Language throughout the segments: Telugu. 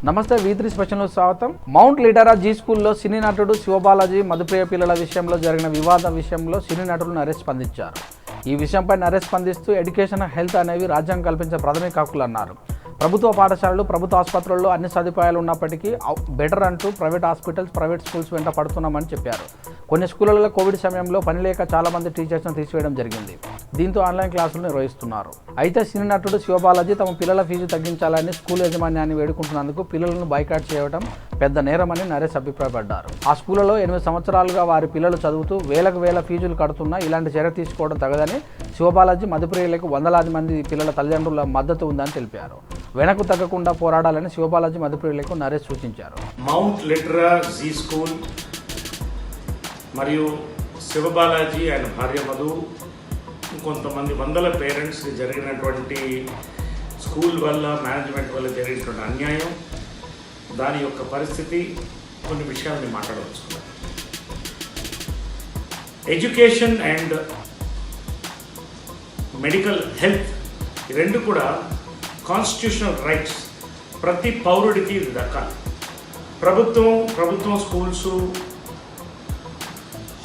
నమస్తే V3 స్పెషల్లో స్వాగతం. మౌంట్ లిటరా జీ స్కూల్లో సినీ నటుడు శివబాలాజీ మధుప్రియ పిల్లల విషయంలో జరిగిన వివాద విషయంలో సినీ నటులను నరేష్ స్పందించారు. ఈ విషయంపై నరేష్ స్పందిస్తూ ఎడ్యుకేషన్, హెల్త్ అనేవి రాజ్యాంగం కల్పించే ప్రాథమిక హక్కులు అన్నారు. ప్రభుత్వ పాఠశాలలు, ప్రభుత్వ ఆసుపత్రుల్లో అన్ని సదుపాయాలు ఉన్నప్పటికీ బెటర్ అంటూ ప్రైవేట్ హాస్పిటల్స్, ప్రైవేట్ స్కూల్స్ వెంట పడుతున్నామని చెప్పారు. కొన్ని స్కూళ్లలో కోవిడ్ సమయంలో పని లేక చాలామంది టీచర్స్ను తీసివేయడం జరిగింది. దీంతో ఆన్లైన్ క్లాసులు నిర్వహిస్తున్నారు. అయితే సినీ నటుడు శివబాలాజీ తమ పిల్లల ఫీజు తగ్గించాలని స్కూల్ యాజమాన్యాన్ని వేడుకుంటున్నందుకు పిల్లలను బాయ్కాట్ చేయడం పెద్ద నేరమని నరేష్ అభిప్రాయపడ్డారు. ఆ స్కూళ్లలో 8 సంవత్సరాలుగా వారి పిల్లలు చదువుతూ వేల ఫీజులు కడుతున్నా ఇలాంటి చర్య తీసుకోవడం తగదని శివబాలాజీ మధుప్రియలకు వందలాది మంది పిల్లల తల్లిదండ్రుల మద్దతు ఉందని తెలిపారు. వెనక్కు తగ్గకుండా పోరాడాలని శివబాలాజీ మధుప్రియలకు నరేష్ సూచించారు. మౌంట్ లిటరా జీ స్కూల్ మరియు శివబాలాజీ ఆయన భార్య మధు, కొంతమంది వందల పేరెంట్స్కి జరిగినటువంటి స్కూల్ వల్ల, మేనేజ్మెంట్ వల్ల జరిగినటువంటి అన్యాయం, దాని యొక్క పరిస్థితి, కొన్ని విషయాలని మాట్లాడవచ్చు. ఎడ్యుకేషన్ అండ్ మెడికల్ హెల్త్ ఈ రెండు కూడా కాన్స్టిట్యూషనల్ రైట్స్. ప్రతి పౌరుడికి దక్కాలి. ప్రభుత్వం స్కూల్స్,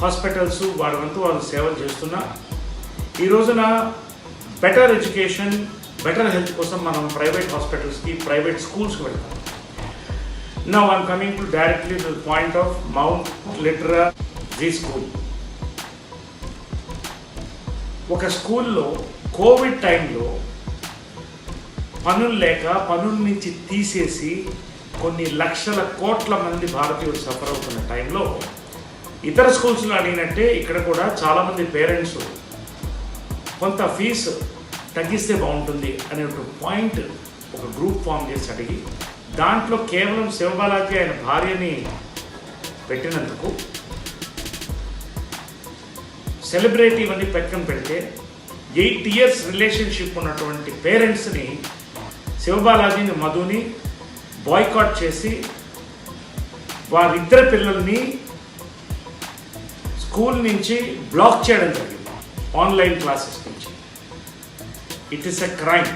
హాస్పిటల్స్ వారి వంతు వాళ్ళు సేవలు చేస్తున్నా ఈ రోజున బెటర్ ఎడ్యుకేషన్, బెటర్ హెల్త్ కోసం మనం ప్రైవేట్ హాస్పిటల్స్కి, ప్రైవేట్ స్కూల్స్కి వెళ్తాం. Now I'm coming to directly to the point of Mount Litera G School. ఒక స్కూల్లో కోవిడ్ టైంలో పనులు లేక, పనుల నుంచి తీసేసి కొన్ని లక్షల కోట్ల మంది భారతీయులు సఫర్ అవుతున్న టైంలో ఇతర స్కూల్స్లో అడిగినట్టే ఇక్కడ కూడా చాలామంది పేరెంట్స్ కొంత ఫీజు తగ్గిస్తే బాగుంటుంది అనే ఒక పాయింట్, ఒక గ్రూప్ ఫామ్ చేసి అడిగి దాంట్లో కేవలం శివబాలాజీ ఆయన భార్యని పెట్టినందుకు సెలబ్రిటీ ఇవన్నీ పక్కన పెడితే 8 years రిలేషన్షిప్ ఉన్నటువంటి పేరెంట్స్ని, శివబాలాజీని, మధుని బాయ్కాట్ చేసి వారిద్దరి పిల్లల్ని స్కూల్ నుంచి బ్లాక్ చేయడం జరిగింది, ఆన్లైన్ క్లాసెస్ నుంచి. It is a crime.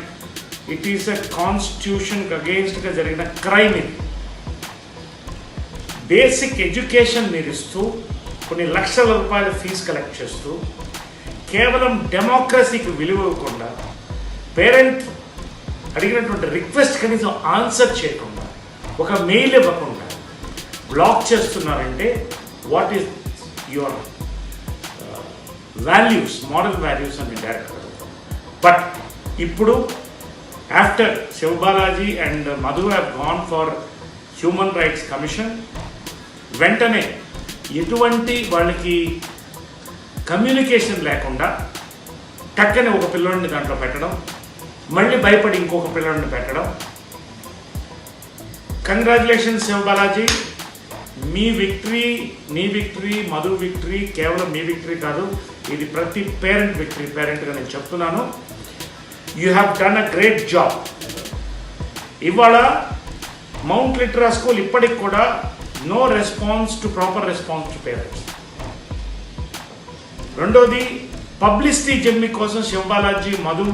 It is a కాన్స్టిట్యూషన్కి అగెయిన్స్ట్గా జరిగిన క్రైమ్. ఇది బేసిక్ ఎడ్యుకేషన్ మీరు ఇస్తూ కొన్ని లక్షల రూపాయల ఫీజు కలెక్ట్ చేస్తూ కేవలం డెమోక్రసీకి విలువ ఇవ్వకుండా, పేరెంట్ అడిగినటువంటి రిక్వెస్ట్ కనీసం ఆన్సర్ చేయకుండా, ఒక మెయిల్ ఇవ్వకుండా బ్లాక్ చేస్తున్నారంటే what is your values, moral values అని డైరెక్ట్. బట్ ఇప్పుడు after Shivabalaji and Madhu have gone for human rights commission, వెంటనే ఎటువంటి వాళ్ళకి కమ్యూనికేషన్ లేకుండా టక్కనే ఒక పిల్లోడిని దాంట్లో పెట్టడం, మళ్ళీ భయపడి ఇంకొక పిల్లోడిని పెట్టడం. కంగ్రాచులేషన్స్ శివబాలాజీ, మీ విక్టరీ, నీ విక్టరీ, మధు విక్టరీ కేవలం మీ విక్టరీ కాదు, ఇది ప్రతి పేరెంట్ విక్టరీ. పేరెంట్గా నేను చెప్తున్నాను, you have done a great job. ఇవాళ మౌంట్ లిటరా స్కూల్ ఇప్పటికి కూడా no response to proper response to parents. రెండోది, పబ్లిసిటీ జమ్మి కోసం శివబాలాజీ, మధు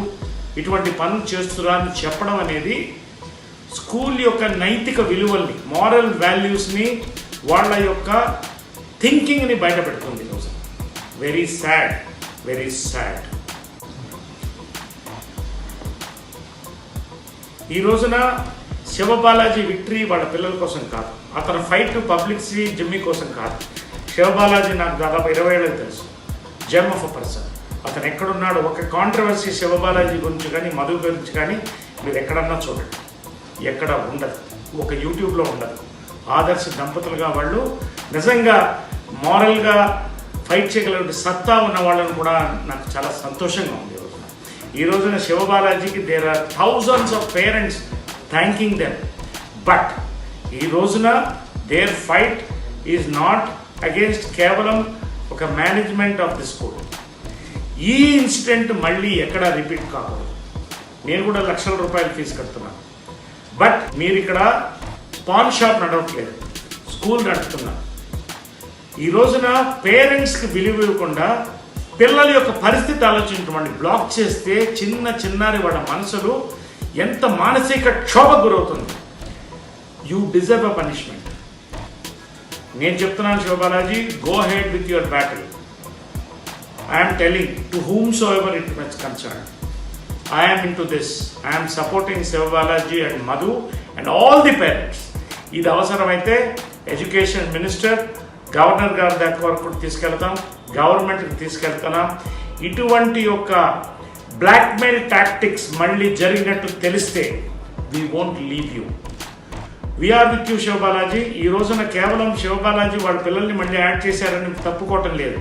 ఇటువంటి పనులు చేస్తున్నా అని చెప్పడం అనేది స్కూల్ యొక్క నైతిక విలువల్ని, మారల్ వాల్యూస్ని, వాళ్ళ యొక్క థింకింగ్ని బయటపెడుతుంది. ఈరోజు వెరీ సాడ్, వెరీ సాడ్. ఈ రోజున శివబాలాజీ విక్టరీ వాళ్ళ పిల్లల కోసం కాదు, అతను ఫైట్ టు పబ్లిసిటీ జిమ్మి కోసం కాదు. శివబాలాజీ నాకు దాదాపు 20 ఏళ్ళకి తెలుసు, జెమ్ ఆఫ్ అ పర్సన్. అతను ఎక్కడున్నాడు, ఒక కాంట్రవర్సీ శివబాలాజీ గురించి కానీ, మధు గురించి కానీ మీరు ఎక్కడన్నా చూడండి, ఎక్కడ ఉండదు, ఒక యూట్యూబ్లో ఉండదు. ఆదర్శ దంపతులుగా వాళ్ళు నిజంగా మారల్గా ఫైట్ చేయగలిగే సత్తా ఉన్న వాళ్ళని కూడా నాకు చాలా సంతోషంగా ఉంది. ఈ రోజున శివబాలాజీకి there are thousands of parents thanking them. But ఈ రోజున their fight is not against కేవలం ఒక మేనేజ్మెంట్ ఆఫ్ ది స్కూల్. ఈ ఇన్సిడెంట్ మళ్ళీ ఎక్కడా రిపీట్ కాకూడదు. నేను కూడా లక్షల రూపాయలు ఫీజు కడుతున్నాను, బట్ మీరు ఇక్కడ పాన్ షాప్ నడవట్లేదు, స్కూల్ నడుపుతున్నారు. ఈ రోజున పేరెంట్స్కి విలువ ఇవ్వకుండా పిల్లల యొక్క పరిస్థితి ఆలోచించమండి. బ్లాక్ చేస్తే చిన్నారి వాళ్ళ మనసులు ఎంత మానసిక క్షోభకు గురవుతుంది. You deserve a punishment. నేను చెప్తున్నాను Shivabalaji, go ahead with your battle. I'm telling to whomsoever it much concern, I am into this. I am supporting Sivabalaji and Madhu and all the parents. ఇది అవసరమైతే ఎడ్యుకేషన్ మినిస్టర్, గవర్నర్ గారి దగ్గర వరకు తీసుకెళ్తాం, గవర్నమెంట్కి తీసుకెళ్తున్నాం. ఇటువంటి యొక్క బ్లాక్మెయిల్ టాక్టిక్స్ మళ్ళీ జరిగినట్టు తెలిస్తే we won't leave you. We are with you Shivabalaji. ఈ రోజున కేవలం శివబాలాజీ వాళ్ళ పిల్లల్ని మళ్ళీ యాడ్ చేశారని తప్పుకోవటం లేదు.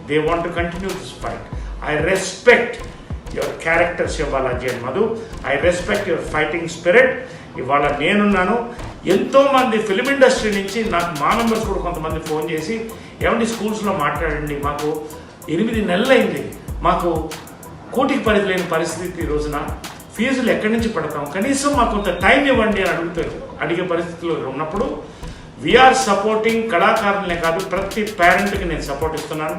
They want to continue this fight. I respect your character Shivabalaji and Madhu. I respect your fighting spirit. ఇవాళ నేనున్నాను. ఎంతోమంది ఫిలిం ఇండస్ట్రీ నుంచి నాకు మా మెంబర్స్ కూడా కొంతమంది ఫోన్ చేసి, ఏమండి స్కూల్స్లో మాట్లాడండి, మాకు 8 నెలలైంది, మాకు కోటికి పరిధి లేని పరిస్థితి, ఈ రోజున ఫీజులు ఎక్కడి నుంచి పడతాం, కనీసం మాకు కొంత టైం ఇవ్వండి అని అడిగే పరిస్థితిలో ఉన్నప్పుడు వీఆర్ సపోర్టింగ్. కళాకారులనే కాదు, ప్రతి పేరెంట్కి నేను సపోర్ట్ ఇస్తున్నాను.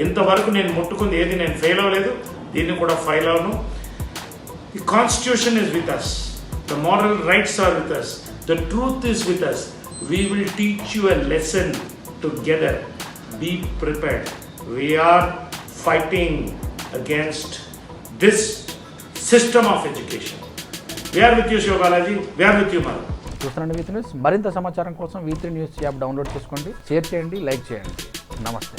ఇంతవరకు నేను ముట్టుకుంది ఏది నేను ఫెయిల్ అవ్వలేదు, దీన్ని కూడా ఫైల్ అవును. The constitution is with us, the moral rights are with us, the truth is with us. We will teach you a lesson together. Be prepared. We're fighting against this system of education. We're with you Siva Balaji, we're with you Madhu. చూస్తున్నాండి V3 న్యూస్. మరింత సమాచారం కోసం V3 న్యూస్ యాప్ డౌన్లోడ్ చేసుకోండి, షేర్ చేయండి, లైక్ చేయండి. నమస్తే.